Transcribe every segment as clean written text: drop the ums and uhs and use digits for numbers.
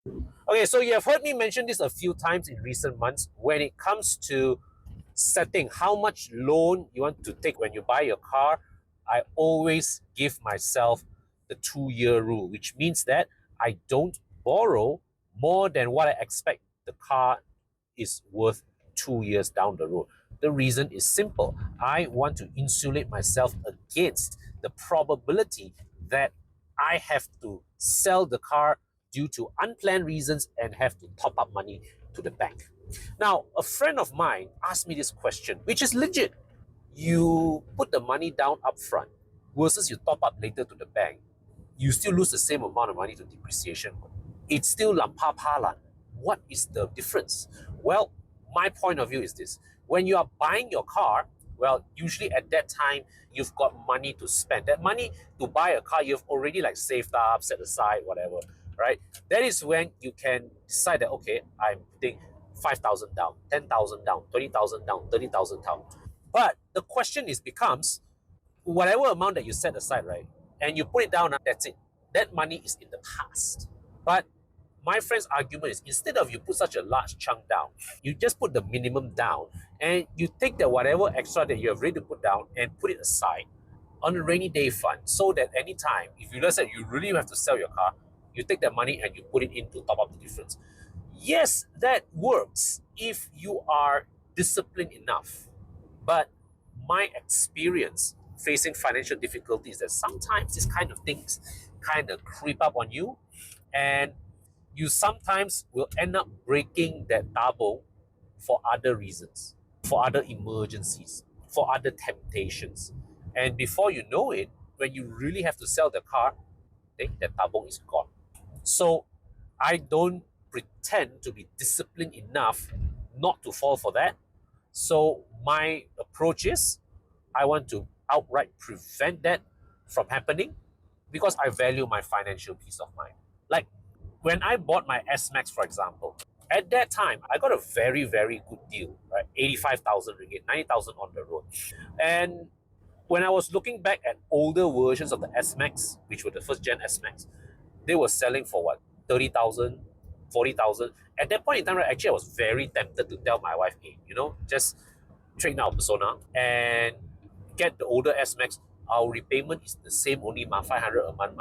Okay, so you have heard me mention this a few times in recent months. When it comes to setting how much loan you want to take when you buy your car, I always give myself the 2 year rule, which means that I don't borrow more than what I expect the car is worth 2 years down the road. The reason is simple. I want to insulate myself against the probability that I have to sell the car due to unplanned reasons and have to top up money to the bank. Now, a friend of mine asked me this question, which is legit. You put the money down up front versus you top up later to the bank, you still lose the same amount of money to depreciation. It's still lampa palan. What is the difference? Well, my point of view is this. When you are buying your car, well, usually at that time, you've got money to spend. That money to buy a car, you've already like saved up, set aside, whatever, right? That is when you can decide that, okay, I'm putting 5,000 down, 10,000 down, 20,000 down, 30,000 down. But the question is becomes, whatever amount that you set aside, right, and you put it down, that's it. That money is in the past. But my friend's argument is instead of you put such a large chunk down, you just put the minimum down and you take the whatever extra that you have ready to put down and put it aside on a rainy day fund so that anytime, if you let's say you really have to sell your car, you take that money and you put it in to top up the difference. Yes, that works if you are disciplined enough. But my experience facing financial difficulties is that sometimes these kind of things kind of creep up on you, and you sometimes will end up breaking that double for other reasons, for other emergencies, for other temptations. And before you know it, when you really have to sell the car, then that double is gone. So I don't pretend to be disciplined enough not to fall for that. So my approach is I want to outright prevent that from happening because I value my financial peace of mind. Like when I bought my S Max, for example, at that time I got a very, very good deal, right? 85,000 ringgit, 90,000 on the road. And when I was looking back at older versions of the S Max, which were the first gen S Max, they were selling for what, 30,000, 40,000. At that point in time, right, actually, I was very tempted to tell my wife, hey, just trade our Persona and get the older S Max. Our repayment is the same, only 500 a month,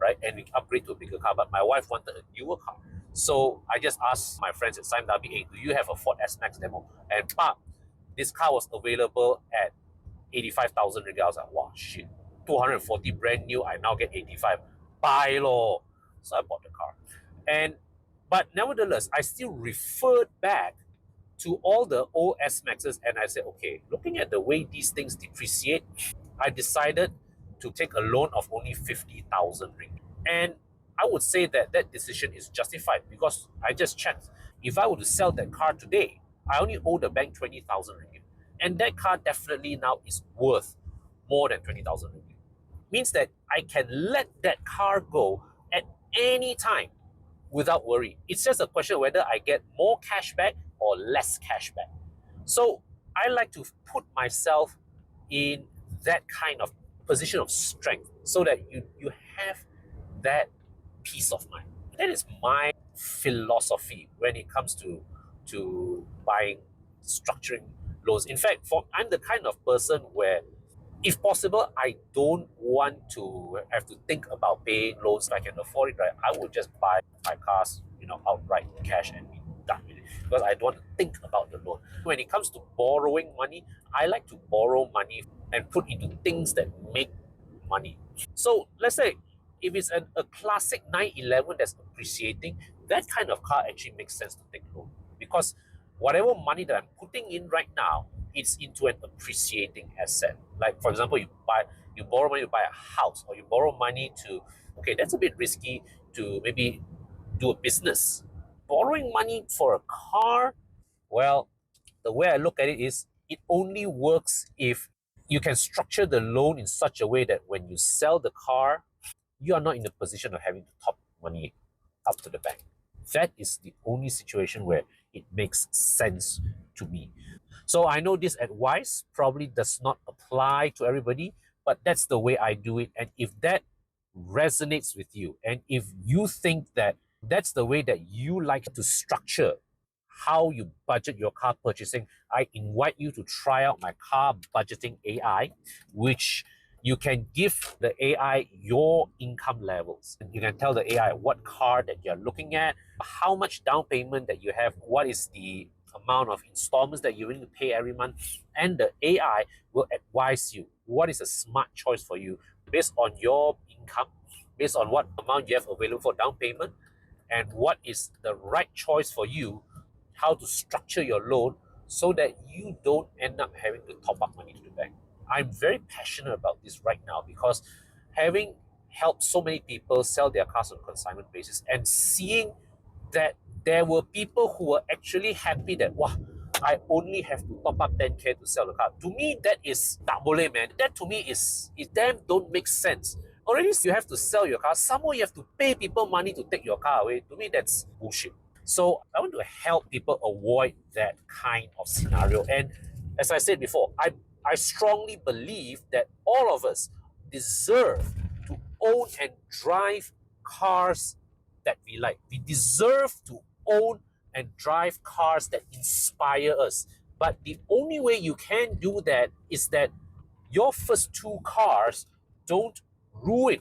right? And we upgrade to a bigger car. But my wife wanted a newer car. So I just asked my friends at Sime Darby, hey, do you have a Ford S Max demo? And pop, this car was available at 85,000 ringgit. I was like, wow, shit. 240 brand new, I now get 85. Buy lor. So I bought the car. And but nevertheless, I still referred back to all the old S Maxes and I said, okay, looking at the way these things depreciate, I decided to take a loan of only 50,000 ringgit. And I would say that that decision is justified because I just checked. If I were to sell that car today, I only owe the bank 20,000 ringgit. And that car definitely now is worth more than 20,000 ringgit. Means that I can let that car go at any time without worry. It's just a question whether I get more cash back or less cash back. So I like to put myself in that kind of position of strength so that you have that peace of mind. That is my philosophy when it comes to buying, structuring loans. In fact, I'm the kind of person where if possible, I don't want to have to think about paying loans if I can afford it, right? I would just buy my cars, outright cash and be done with it because I don't want to think about the loan. When it comes to borrowing money, I like to borrow money and put into things that make money. So let's say if it's a classic 911 that's appreciating, that kind of car actually makes sense to take loan because whatever money that I'm putting in right now, it's into an appreciating asset. Like for example, you borrow money to buy a house, or you borrow money to, okay, that's a bit risky to maybe do a business. Borrowing money for a car, well, the way I look at it is it only works if you can structure the loan in such a way that when you sell the car, you are not in the position of having to top money up to the bank. That is the only situation where it makes sense to me. So I know this advice probably does not apply to everybody, but that's the way I do it. And if that resonates with you, and if you think that that's the way that you like to structure how you budget your car purchasing, I invite you to try out my car budgeting AI, which you can give the AI your income levels. You can tell the AI what car that you're looking at, how much down payment that you have, what is the amount of installments that you need to pay every month, and the AI will advise you what is a smart choice for you based on your income, based on what amount you have available for down payment, and what is the right choice for you, how to structure your loan so that you don't end up having to top up money to the bank. I'm very passionate about this right now because having helped so many people sell their cars on a consignment basis and seeing that there were people who were actually happy that, wow, I only have to top up 10K to sell the car. To me, that is tak boleh, man. That to me is it damn don't make sense. Already you have to sell your car. Somehow you have to pay people money to take your car away. To me, that's bullshit. So I want to help people avoid that kind of scenario. And as I said before, I strongly believe that all of us deserve to own and drive cars that we like. We deserve to own and drive cars that inspire us. But the only way you can do that is that your first two cars don't ruin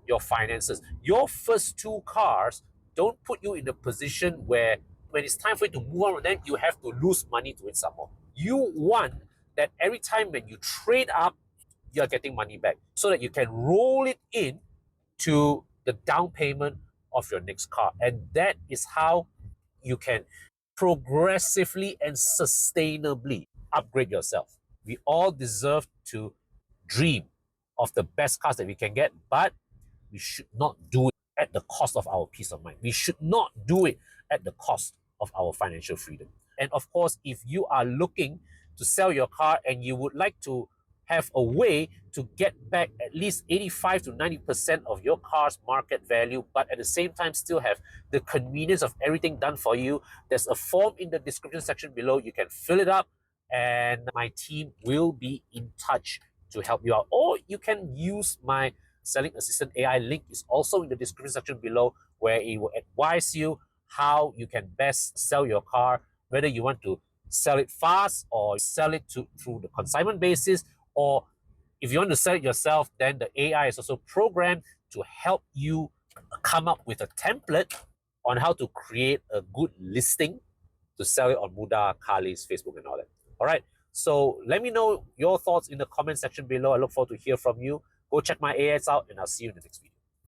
your finances. Your first two cars don't put you in a position where when it's time for you to move on, then you have to lose money to it some more. You want that every time when you trade up, you're getting money back so that you can roll it in to the down payment of your next car. And that is how you can progressively and sustainably upgrade yourself. We all deserve to dream of the best cars that we can get, but we should not do it at the cost of our peace of mind. We should not do it at the cost of our financial freedom. And of course, if you are looking to sell your car and you would like to have a way to get back at least 85 to 90% of your car's market value, but at the same time still have the convenience of everything done for you, there's a form in the description section below. You can fill it up and my team will be in touch to help you out. Or you can use my Selling Assistant AI link is also in the description section below, where it will advise you how you can best sell your car, whether you want to sell it fast or sell it through the consignment basis, or if you want to sell it yourself, then the AI is also programmed to help you come up with a template on how to create a good listing to sell it on Muda, Kali's, Facebook, and all that. All right. So let me know your thoughts in the comment section below. I look forward to hear from you. Go check my AIs out, and I'll see you in the next video.